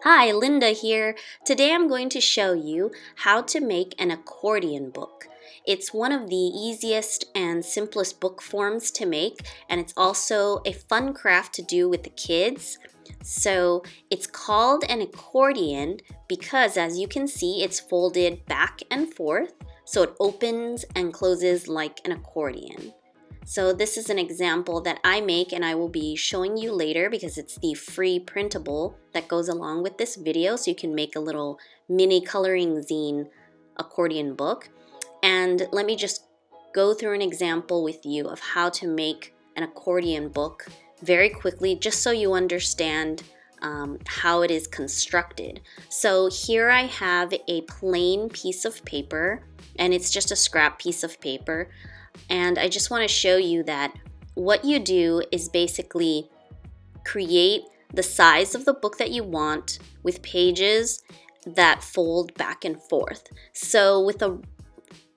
Hi, Linda here. Today I'm going to show you how to make an accordion book. It's one of the easiest and simplest book forms to make, and it's also a fun craft to do with the kids. So it's called an accordion because, as you can see, it's folded back and forth, so it opens and closes like an accordion. So this is an example that I make and I will be showing you later because it's the free printable that goes along with this video, so you can make a little mini coloring zine accordion book. And let me just go through an example with you of how to make an accordion book very quickly, just so you understand how it is constructed. So here I have a plain piece of paper, and it's just a scrap piece of paper. And I just want to show you that what you do is basically create the size of the book that you want with pages that fold back and forth. So with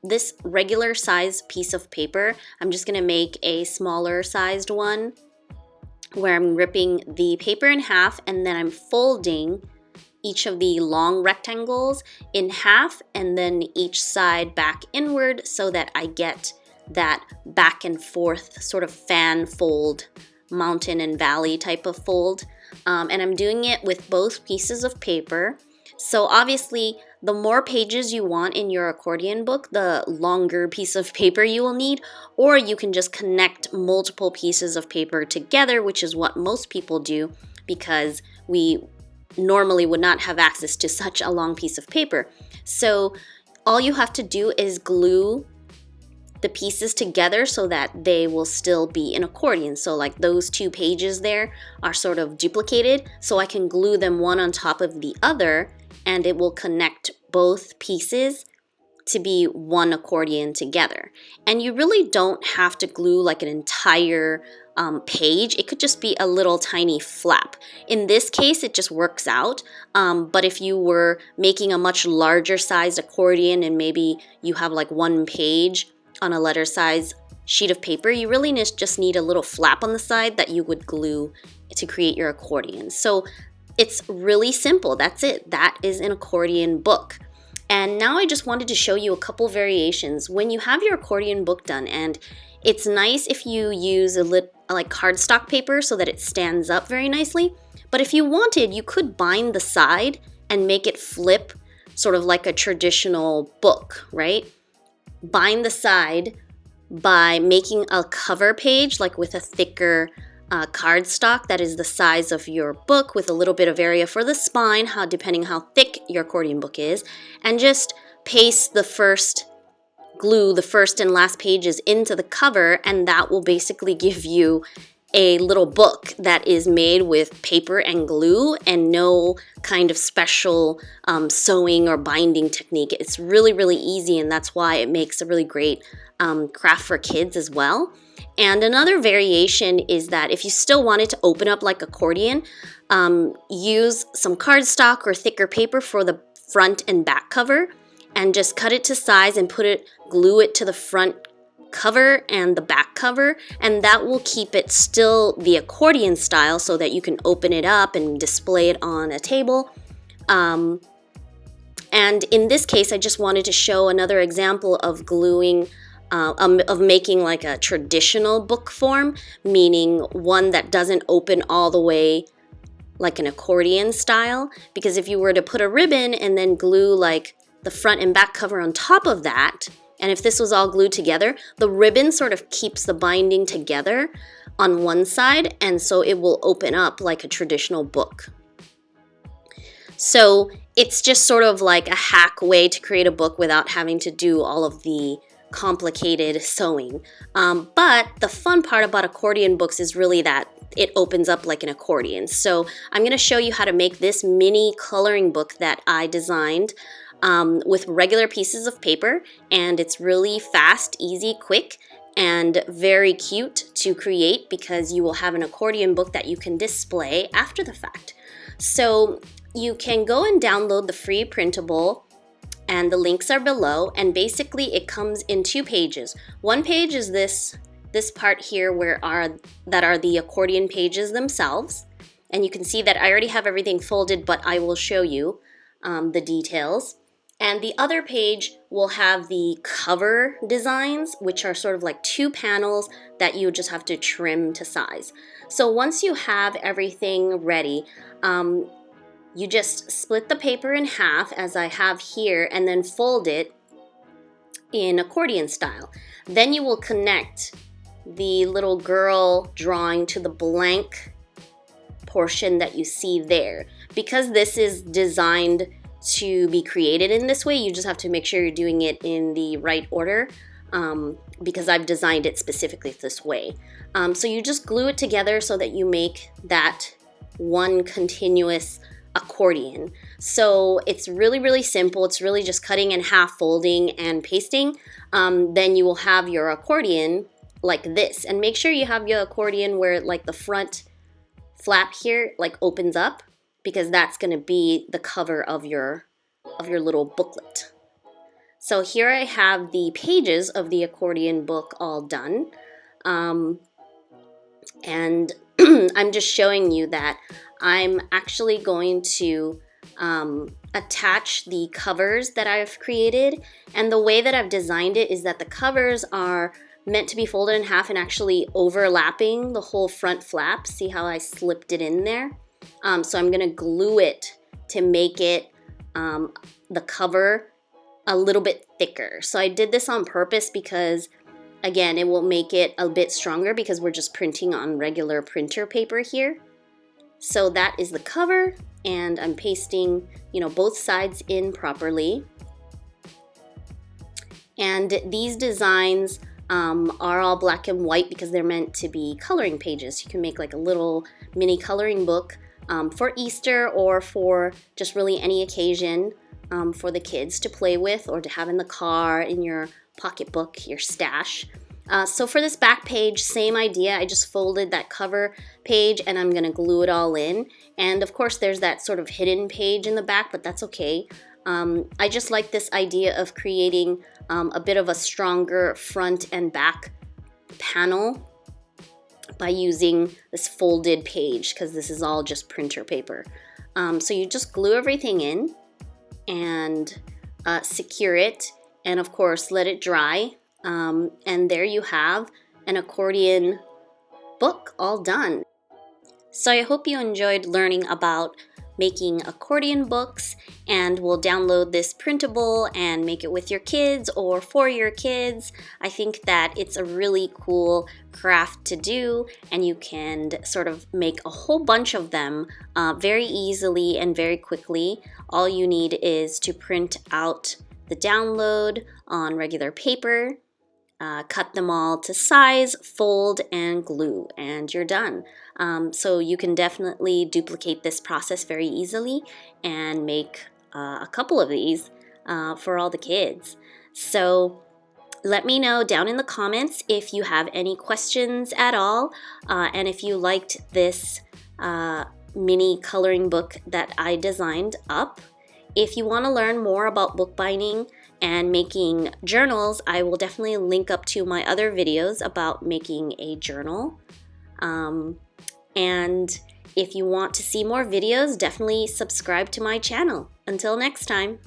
this regular size piece of paper, I'm just going to make a smaller sized one where I'm ripping the paper in half and then I'm folding each of the long rectangles in half and then each side back inward so that I get that back and forth sort of fan fold, mountain and valley type of fold. And I'm doing it with both pieces of paper. So obviously, the more pages you want in your accordion book, the longer piece of paper you will need, or you can just connect multiple pieces of paper together, which is what most people do because we normally would not have access to such a long piece of paper. So all you have to do is glue the pieces together so that they will still be an accordion. So like those two pages there are sort of duplicated, so I can glue them one on top of the other and it will connect both pieces to be one accordion together. And you really don't have to glue like an entire page. It could just be a little tiny flap. In this case, it just works out. But if you were making a much larger sized accordion and maybe you have like one page on a letter size sheet of paper, you really just need a little flap on the side that you would glue to create your accordion. So it's really simple. That's it. That is an accordion book. And now I just wanted to show you a couple variations. When you have your accordion book done, and it's nice if you use like cardstock paper so that it stands up very nicely. But if you wanted, you could bind the side and make it flip sort of like a traditional book, right? Bind the side by making a cover page like with a thicker cardstock that is the size of your book with a little bit of area for the spine, depending how thick your accordion book is, and just paste glue the first and last pages into the cover, and that will basically give you a little book that is made with paper and glue and no kind of special sewing or binding technique. It's really, really easy, and that's why it makes a really great craft for kids as well. And another variation is that if you still want it to open up like accordion, use some cardstock or thicker paper for the front and back cover and just cut it to size and glue it to the front cover and the back cover, and that will keep it still the accordion style so that you can open it up and display it on a table. And in this case, I just wanted to show another example of gluing of making like a traditional book form, meaning one that doesn't open all the way like an accordion style, because if you were to put a ribbon and then glue like the front and back cover on top of that, and if this was all glued together, the ribbon sort of keeps the binding together on one side, and so it will open up like a traditional book. So it's just sort of like a hack way to create a book without having to do all of the complicated sewing. But the fun part about accordion books is really that it opens up like an accordion. So I'm going to show you how to make this mini coloring book that I designed with regular pieces of paper, and it's really fast, easy, quick, and very cute to create because you will have an accordion book that you can display after the fact. So you can go and download the free printable, and the links are below, and basically it comes in two pages. One page is this part here that are the accordion pages themselves, And you can see that I already have everything folded, but I will show you the details. And the other page will have the cover designs, which are sort of like 2 panels that you just have to trim to size. So once you have everything ready, you just split the paper in half as I have here and then fold it in accordion style. Then you will connect the little girl drawing to the blank portion that you see there. Because this is designed to be created in this way, you just have to make sure you're doing it in the right order, because I've designed it specifically this way. So you just glue it together so that you make that one continuous accordion. So it's really, really simple. It's really just cutting in half, folding, and pasting. Then you will have your accordion like this. And make sure you have your accordion where like the front flap here like opens up, because that's going to be the cover of your little booklet. So here I have the pages of the accordion book all done. And I'm just showing you that I'm actually going to attach the covers that I've created. And the way that I've designed it is that the covers are meant to be folded in half and actually overlapping the whole front flap. See how I slipped it in there? So I'm gonna glue it to make it the cover a little bit thicker. So I did this on purpose because, again, it will make it a bit stronger because we're just printing on regular printer paper here. So that is the cover, and I'm pasting, both sides in properly. And these designs are all black and white because they're meant to be coloring pages. You can make like a little mini coloring book for Easter or for just really any occasion for the kids to play with or to have in the car, in your pocketbook, your stash. So for this back page, same idea. I just folded that cover page and I'm gonna glue it all in. And of course there's that sort of hidden page in the back, but that's okay. I just like this idea of creating a bit of a stronger front and back panel by using this folded page, because this is all just printer paper. So you just glue everything in and secure it, and of course let it dry. And there you have an accordion book all done. So I hope you enjoyed learning about making accordion books, and will download this printable and make it with your kids or for your kids. I think that it's a really cool craft to do, and you can sort of make a whole bunch of them very easily and very quickly. All you need is to print out the download on regular paper, cut them all to size, fold, and glue, and you're done. So you can definitely duplicate this process very easily and make a couple of these for all the kids. So let me know down in the comments if you have any questions at all, and if you liked this mini coloring book that I designed up. If you want to learn more about bookbinding and making journals, I will definitely link up to my other videos about making a journal. And if you want to see more videos, definitely subscribe to my channel. Until next time.